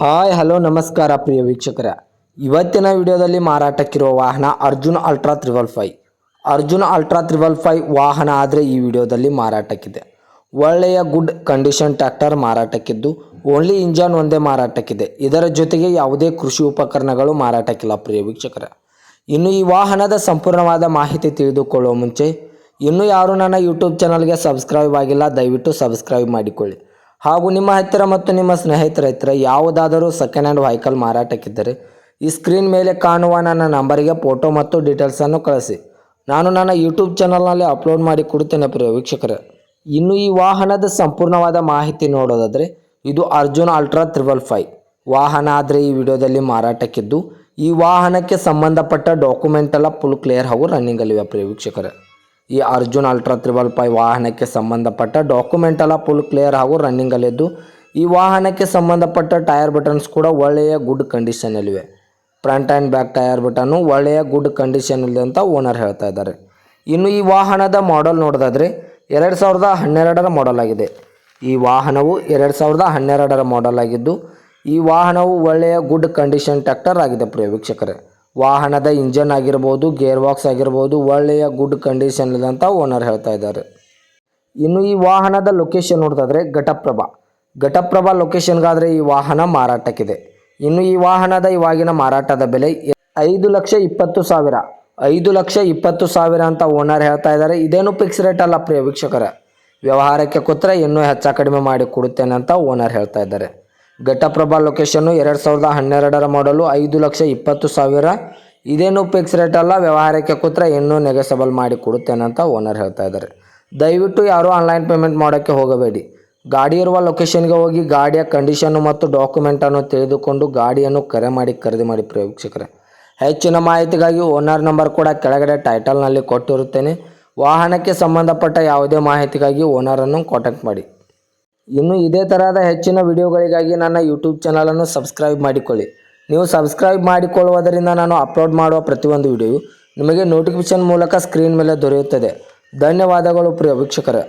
Hi hello ನಮಸ್ಕಾರ ಪ್ರಿಯ ವೀಕ್ಷಕರೇ, ಇವತ್ತಿನ ವಿಡಿಯೋದಲ್ಲಿ ಮಾರಾಟಕ್ಕಿರುವ ವಾಹನ ಅರ್ಜುನ್ ಅಲ್ಟ್ರಾ 555. ಅರ್ಜುನ್ ಅಲ್ಟ್ರಾ 555 ವಾಹನ ಆದರೆ ಈ ವಿಡಿಯೋದಲ್ಲಿ ಮಾರಾಟಕ್ಕಿದೆ. ಒಳ್ಳೆಯ ಗುಡ್ ಕಂಡೀಷನ್ ಟ್ರ್ಯಾಕ್ಟರ್ ಮಾರಾಟಕ್ಕಿದ್ದು ಓನ್ಲಿ ಇಂಜನ್ ಒಂದೇ ಮಾರಾಟಕ್ಕಿದೆ. ಇದರ ಜೊತೆಗೆ ಯಾವುದೇ ಕೃಷಿ ಉಪಕರಣಗಳು ಮಾರಾಟಕ್ಕಿಲ್ಲ. ಪ್ರಿಯ ವೀಕ್ಷಕರೇ, ಇನ್ನು ಈ ವಾಹನದ ಸಂಪೂರ್ಣವಾದ ಮಾಹಿತಿ ತಿಳಿದುಕೊಳ್ಳುವ ಮುಂಚೆ ಇನ್ನೂ ಯಾರು ನನ್ನ ಯೂಟ್ಯೂಬ್ ಚಾನಲ್ಗೆ ಸಬ್ಸ್ಕ್ರೈಬ್ ಆಗಿಲ್ಲ, ದಯವಿಟ್ಟು ಸಬ್ಸ್ಕ್ರೈಬ್ ಮಾಡಿಕೊಳ್ಳಿ. ಹಾಗೂ ನಿಮ್ಮ ಹತ್ತಿರ ಮತ್ತು ನಿಮ್ಮ ಸ್ನೇಹಿತರ ಹತ್ತಿರ ಯಾವುದಾದರೂ ಸೆಕೆಂಡ್ ಹ್ಯಾಂಡ್ ವೆಹಿಕಲ್ ಮಾರಾಟಕ್ಕಿದ್ದರೆ ಈ ಸ್ಕ್ರೀನ್ ಮೇಲೆ ಕಾಣುವ ನನ್ನ ನಂಬರಿಗೆ ಫೋಟೋ ಮತ್ತು ಡೀಟೇಲ್ಸನ್ನು ಕಳಿಸಿ. ನಾನು ನನ್ನ ಯೂಟ್ಯೂಬ್ ಚಾನಲ್ನಲ್ಲಿ ಅಪ್ಲೋಡ್ ಮಾಡಿ ಕೊಡುತ್ತೇನೆ. ಪ್ರಿಯ ವೀಕ್ಷಕರೇ, ಇನ್ನು ಈ ವಾಹನದ ಸಂಪೂರ್ಣವಾದ ಮಾಹಿತಿ ನೋಡೋದಾದರೆ ಇದು ಅರ್ಜುನ್ ಅಲ್ಟ್ರಾ 555 ವಾಹನ ಆದರೆ ಈ ವಿಡಿಯೋದಲ್ಲಿ ಮಾರಾಟಕ್ಕಿದ್ದು ಈ ವಾಹನಕ್ಕೆ ಸಂಬಂಧಪಟ್ಟ ಡಾಕ್ಯುಮೆಂಟ್ ಎಲ್ಲ ಫುಲ್ ಕ್ಲಿಯರ್ ಹಾಗೂ ರನ್ನಿಂಗಲ್ಲಿವೆ. ಪ್ರಿಯ ವೀಕ್ಷಕರೇ, ಈ ಅರ್ಜುನ್ ಅಲ್ಟ್ರಾ 555 ವಾಹನಕ್ಕೆ ಸಂಬಂಧಪಟ್ಟ ಡಾಕ್ಯುಮೆಂಟ್ ಎಲ್ಲ ಫುಲ್ ಕ್ಲಿಯರ್ ಹಾಗೂ ರನ್ನಿಂಗಲ್ಲಿದ್ದು ಈ ವಾಹನಕ್ಕೆ ಸಂಬಂಧಪಟ್ಟ ಟೈರ್ ಬಟನ್ಸ್ ಕೂಡ ಒಳ್ಳೆಯ ಗುಡ್ ಕಂಡೀಷನಲ್ಲಿವೆ. ಫ್ರಂಟ್ ಆ್ಯಂಡ್ ಬ್ಯಾಕ್ ಟೈರ್ ಬಟನ್ನು ಒಳ್ಳೆಯ ಗುಡ್ ಕಂಡೀಷನಲ್ಲಿ ಅಂತ ಓನರ್ ಹೇಳ್ತಾ ಇದ್ದಾರೆ. ಇನ್ನು ಈ ವಾಹನದ ಮಾಡೆಲ್ ನೋಡೋದಾದರೆ 2012ರ ಮಾಡೆಲ್ ಆಗಿದೆ. ಈ ವಾಹನವು 2012ರ ಮಾಡೆಲ್ ಆಗಿದ್ದು ಈ ವಾಹನವು ಒಳ್ಳೆಯ ಗುಡ್ ಕಂಡೀಷನ್ ಟ್ರ್ಯಾಕ್ಟರ್ ಆಗಿದೆ. ಪ್ರಿಯ ವೀಕ್ಷಕರೇ, ವಾಹನದ ಇಂಜನ್ ಆಗಿರ್ಬೋದು, ಗೇರ್ ಬಾಕ್ಸ್ ಆಗಿರ್ಬೋದು ಒಳ್ಳೆಯ ಗುಡ್ ಕಂಡೀಷನ್ ಇದೆ ಅಂತ ಓನರ್ ಹೇಳ್ತಾ ಇದ್ದಾರೆ. ಇನ್ನು ಈ ವಾಹನದ ಲೊಕೇಶನ್ ನೋಡೋದಾದರೆ ಘಟಪ್ರಭಾ ಲೊಕೇಶನ್ಗಾದರೆ ಈ ವಾಹನ ಮಾರಾಟಕ್ಕಿದೆ. ಇನ್ನು ಈ ವಾಹನದ ಇವಾಗಿನ ಮಾರಾಟದ ಬೆಲೆ 5,20,000 5,20,000 ಅಂತ ಓನರ್ ಹೇಳ್ತಾ ಇದ್ದಾರೆ. ಇದೇನು ಫಿಕ್ಸ್ ರೇಟ್ ಅಲ್ಲ. ಪ್ರಿಯ ವೀಕ್ಷಕರೇ, ವ್ಯವಹಾರಕ್ಕೆ ಕೂತ್ರೆ ಇನ್ನೂ ಹೆಚ್ಚು ಕಡಿಮೆ ಮಾಡಿ ಕೊಡುತ್ತೇನೆ ಅಂತ ಓನರ್ ಹೇಳ್ತಾ ಇದ್ದಾರೆ. ಘಟಪ್ರಭಾ ಲೊಕೇಶನ್ನು 2012ರ ಮಾಡಲು 5,20,000. ಇದೇನು ಫಿಕ್ಸ್ ರೇಟ್ ಅಲ್ಲ, ವ್ಯವಹಾರಕ್ಕೆ ಕೂತ್ರೆ ಇನ್ನೂ ನೆಗೆಸಬಲ್ ಮಾಡಿ ಕೊಡುತ್ತೇನೆ ಅಂತ ಓನರ್ ಹೇಳ್ತಾ ಇದ್ದಾರೆ. ದಯವಿಟ್ಟು ಯಾರೂ ಆನ್ಲೈನ್ ಪೇಮೆಂಟ್ ಮಾಡೋಕ್ಕೆ ಹೋಗಬೇಡಿ. ಗಾಡಿ ಇರುವ ಲೊಕೇಶನ್ಗೆ ಹೋಗಿ ಗಾಡಿಯ ಕಂಡೀಷನ್ನು ಮತ್ತು ಡಾಕ್ಯುಮೆಂಟನ್ನು ತಿಳಿದುಕೊಂಡು ಗಾಡಿಯನ್ನು ಖರೀದಿ ಮಾಡಿ. ಪ್ರಿಯ ವೀಕ್ಷಕರೇ, ಹೆಚ್ಚಿನ ಮಾಹಿತಿಗಾಗಿ ಓನರ್ ನಂಬರ್ ಕೂಡ ಕೆಳಗಡೆ ಟೈಟಲ್ನಲ್ಲಿ ಕೊಟ್ಟಿರುತ್ತೇನೆ. ವಾಹನಕ್ಕೆ ಸಂಬಂಧಪಟ್ಟ ಯಾವುದೇ ಮಾಹಿತಿಗಾಗಿ ಓನರನ್ನು ಕಾಂಟ್ಯಾಕ್ಟ್ ಮಾಡಿ. ಇನ್ನು ಇದೇ ತರಹದ ಹೆಚ್ಚಿನ ವಿಡಿಯೋಗಳಿಗಾಗಿ ನನ್ನ ಯೂಟ್ಯೂಬ್ ಚಾನಲನ್ನು ಸಬ್ಸ್ಕ್ರೈಬ್ ಮಾಡಿಕೊಳ್ಳಿ. ನೀವು ಸಬ್ಸ್ಕ್ರೈಬ್ ಮಾಡಿಕೊಳ್ಳುವುದರಿಂದ ನಾನು ಅಪ್ಲೋಡ್ ಮಾಡುವ ಪ್ರತಿಯೊಂದು ವಿಡಿಯೋ ನಿಮಗೆ ನೋಟಿಫಿಕೇಶನ್ ಮೂಲಕ ಸ್ಕ್ರೀನ್ ಮೇಲೆ ದೊರೆಯುತ್ತದೆ. ಧನ್ಯವಾದಗಳು ಪ್ರಿಯ ವೀಕ್ಷಕರೇ.